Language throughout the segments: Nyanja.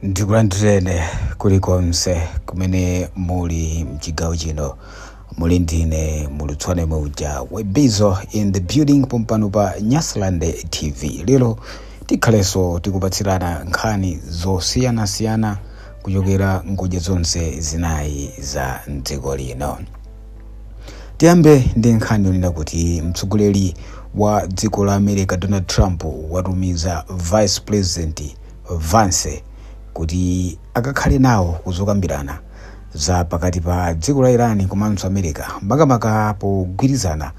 Ndikulandireni kulikonse kumene muli mchigawo chino muli ndine mulutswane muja webizo in the building pompano pa Nyasaland TV. Lero tikhalenso tikupatsirana nkhani zosiyanasiyana kuchokera ngodya zonse zinayi za mdziko lino. Tiyambe ndi nkhani yonena kuti mtsogoleri wa dziko la America Donald Trump watumiza Vice President Vance kuti akakhale nawo kuzokambirana za pakati pa dziko la Iran komanso America makamaka pogwirizana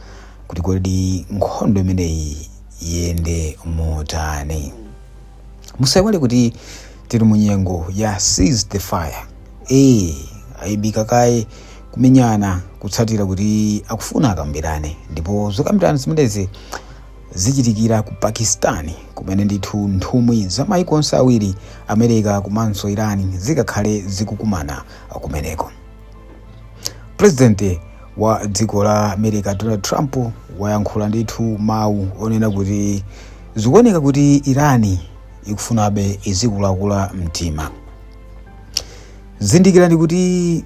kuti kodi nkhondo imeneyi iyende motani. Musaiwale kuti tili mu nyengo ya seize the fire. Ayibika kaye kumenyana kutsatira kuti akufuna akambirane, ndipo zokambirana zimenezi zichitikira ku Pakistan kumene ndithu nthumwi za maiko onse awiri America komanso Iran zikakhale zikukumana kumeneko. President wa dziko la America Donald Trump wayankhula ndithu mawu onena kuti zikuoneka kuti Iran ikufunabe izikulakula mtima. Zindikirani kuti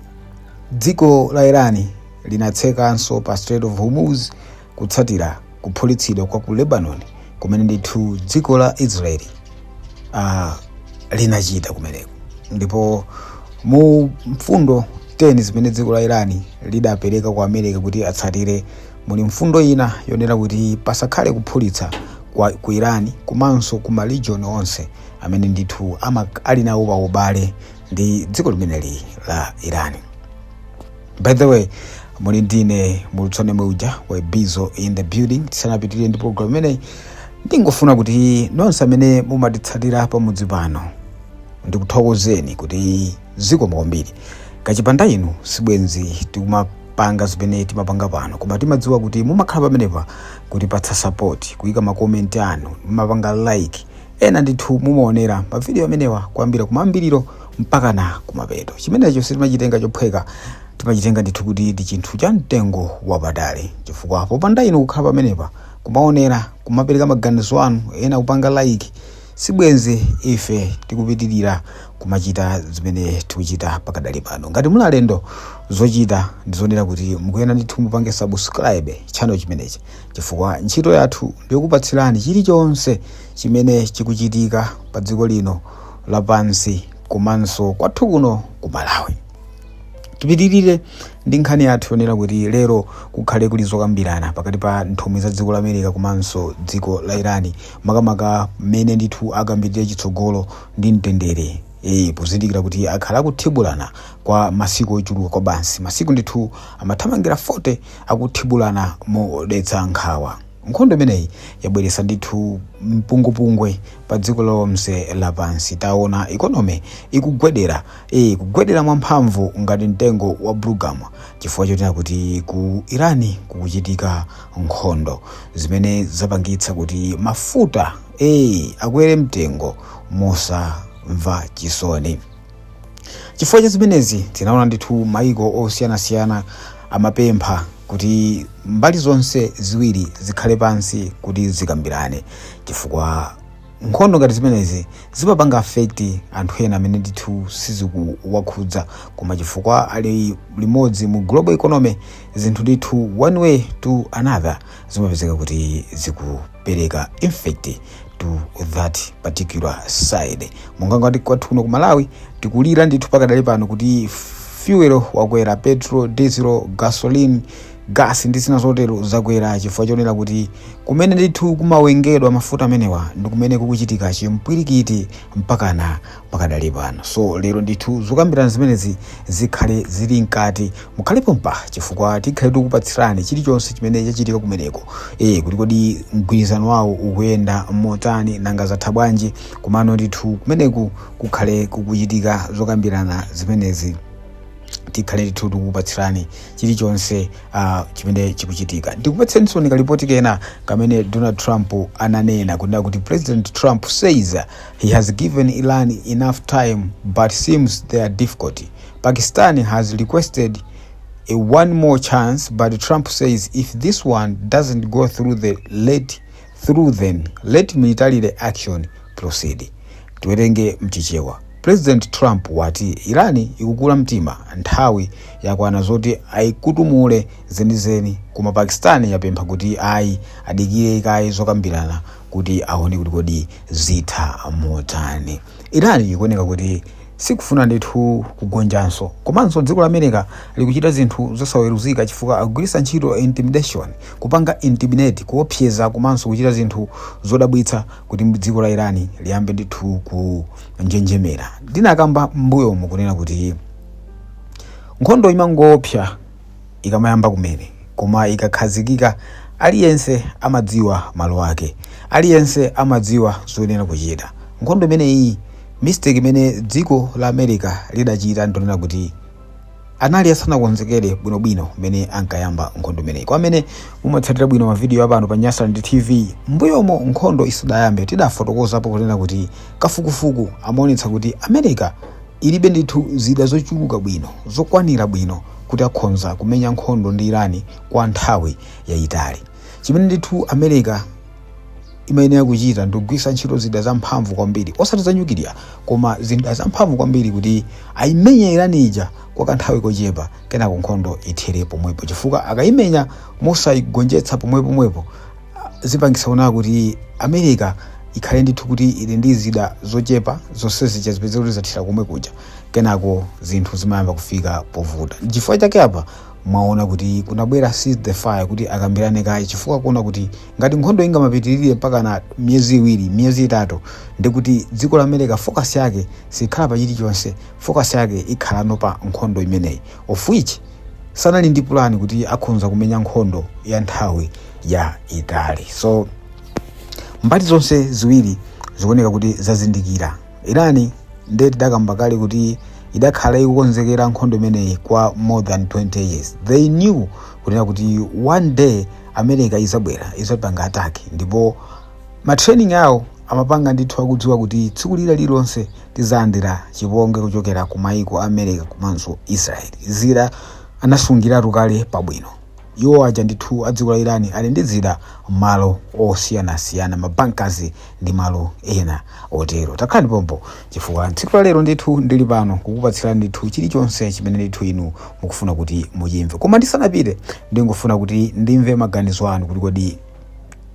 dziko la Iran linatsekanso pa Strait of Hormuz kutsatira kuphulitsidwa kwa ku Lebanon kumene ndithu dziko la Israeli linachita kumeneko. Ndipo mu mfundo 10 zimene dziko la Iran lidapereka kwa America kuti atsatire, muli mfundo ina yonena kuti pasakhale kuphulitsa ku Iran komanso ku region onse amene ndithu ali nawo pa ubale ndi dziko limeneli la Iran. By the way, muli ndine mulutswane muja webizo in the building. Tisanapitirire ndi program imeneyi ndingofuna kuti nonse amene mumatitsatira pamudzi pano ndikuthokozeni kuti zikomo kwambiri. Kachipanda inu sibwenzi tikumapanga zimene timapanga pano, koma timadziwa kuti mumakhala pamenepa kuti patsa support, kuyika makomenti anu, mumapanga like, ena ndithu mumaonera pa video amenewa kuyambira kumambiriro mpaka na kumapeto. Chimenecho sitimachitenga chophweka, timachitenga ndithu kuti ndi chinthu cha mtengo wapatali, chifukwa popanda inu kukhala pamenepa kumaonera, kumapereka maganizo anu, ena kupanga like, sibwenzi ife tikupitirira kumachita zimene tikuchita pakadali pano. Ngati muli alendo, zochita ndizonena kuti mukuyena ndithu mupange subscribe channel chimenechi, chifukwa ntchito yathu ndikupatsirani chilichonse chimene chikuchitika pa dziko lino lapansi komanso kwathu kuno ku Malawi. Tipitirire ndi nkhani yathu yonena kuti lero kukhale kuli zokambirana pakati pa nthumwi za dziko la America komanso dziko la Iran makamaka mmene ndithu akambirire chitsogolo ndi mtendere. Pozindikira kuti akhala akuthibulana kwa masiku ochuluka kwa basi, masiku ndithu amathamangira 40 akuthibulana modetsa nkhawa. Nkhondo imeneyi yabweretsa ndithu mpungupungwe pa dziko lonse lapansi. Taona economy ikugwedera kugwedera mwamphamvu ngati mtengo wa bulugama, chifukwa chotena kuti ku Iran kukuchitika nkhondo zimene zapangitsa kuti mafuta akwere mtengo mosamva chisoni. Chifukwa cha zimenezi tinaona ndithu maiko osiyanasiyana amapempha kuti mbali zonse ziwiri zikhale pansi kuti zikambirane, chifukwa nkhondo ngati zimenezi zimapanga affect anthu ena amene ndithu sizikuwakhudza, koma chifukwa ali limodzi mu global economy, zinthu ndithu one way to another zimapezeka kuti zikupereka effect to that particular side. Monga ngati kwathu kuno ku Malawi tikulira ndithu pakadali pano kuti fuel wakwera, petrol, diesel, gasoline, gas ndi zina zotero zakwera, chifukwa chonena kuti kumene ndithu kumawengedwa mafuta amenewa ndi kumene kukuchitika chimpwirikiti mpakana pakadali pano. So lero ndithu zokambirana zimenezi zikhale zili mkati, mukhale pompa, chifukwa tikhale tikupatsirani chilichonse chimene chachitika kumeneko. Kuti kodi mgwirizano wawo ukuyenda motani, nanga zatha bwanji, komano ndithu kumeneku kukhale kukuchitika zokambirana zimenezi tikhale ndithu tikupatsirani chilichonse chimene chikuchitika. Ndikupatsenso kalipoti kena kamene Donald Trump ananena kunena kuti President Trump says he has given Iran enough time but seems they are difficult. Pakistan has requested a one more chance, but Trump says if this one doesn't go through, let military action proceed. Tuwerenge mchichewa. President Trump wati Irani ikukula mtima nthawi yakwana zoti ayikutumule zenizeni, koma Pakistani yapempha kuti adikire ikayi zokambirana kuti aone kuti kodi zitha motani. Irani ikuoneka kuti sikufuna ndithu kugonjanso, komanso dziko la America likuchita zinthu zosaweruzika chifukwa akugwiritsa ntchito intimidation, kupanga intimidate, kuopseza, komanso kuchita zinthu zodabwitsa kuti dziko la Irani liyambe ndithu kunjenjemera. Ndinakamba mbuyo mukunena kuti nkhondo imangopsa ikamayamba kumene, koma ikakhazikika aliyense amadziwa malo ake, aliyense amadziwa zoyenera kuchita. Nkhondo imeneyi mistake imene dziko la America lidachita ndonena kuti anali asanakonzekere bwinobwino mene ankayamba nkhondo imeneyi. Kwa amene mumatsatira bwino mavidiyo apano pa Nyasaland TV, mbuyomo nkhondo isadayambe tidafotokozapo kunena kuti kafukufuku amaonetsa kuti America ilibe ndithu zida zochuluka bwino, zokwanira bwino kuti akhonza kumenya nkhondo ndi Irani kwa nthawi yayitali. Chimene ndithu America imayenera kuchita ndikugwiritsa ntchito zida zamphamvu kwambiri, osati zanyukiliya koma zida zamphamvu kwambiri kuti ayimenye Irani ija kwa kanthawi kochepa, kenako nkhondo ithere pomwepo, chifukwa akayimenya mosayigonjetsa pomwepo zipangisa kuona kuti America ikhale ndithu kuti ili ndi zida zochepa zonsezi chazipeza kuti zathira komwe kuja, kenako zinthu zimayamba kufika povuta. Chifukwa chake apa mwaona kuti kunabwera cease the fire kuti akambirane kayi, chifukwa kuona kuti ngati nkhondo ingamapitirire mpaka na miyezi iwiri, miyezi itatu, ndikuti dziko la America focus yake sikhala pa chilichonse, focus yake ikhala pa nkhondo imeneyi, of which sanali ndi plan kuti akhonza kumenya nkhondo ya nthawi ya itali. So mbali zonse ziwiri zikuoneka kuti zazindikira. Irani ndeti dakamba kale kuti idakhala ikukonzekera nkhondo imeneyi kwa more than 20 years. They knew kuti one day America izabwera, izapanga attack, ndipo matraining yawo amapanga ndithu akudziwa kuti tsiku lililonse tizalandira chipongwe kuchokera ku maiko America komanso Israel. Zida anasungiratu kale pabwino. Iwo aja ndithu adziko la Irani ali ndi zida malo osiyanasiyana, mabankazi ndi malo ena otero. Takhala pompo chifukwa tsiku la lero ndithu ndili pano kukupatsira ndithu chilichonse chimene ndithu inu mukufuna kuti muyimve. Koma ndisanapite ndingofuna kuti ndimve maganizo anu kuti kodi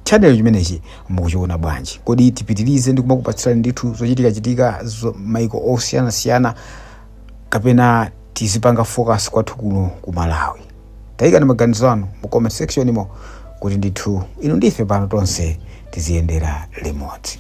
channel chimenechi mukuchiona bwanji, kodi tipitirize ndi kumakupatsira ndithu zochitika maiko osiyanasiyana, kapena tizipanga focus kwathu kuno ku Malawi? Tayikani maganizo anu mu comment section imo kuti ndithu inu ndife pano tonse tiziyendera limodzi.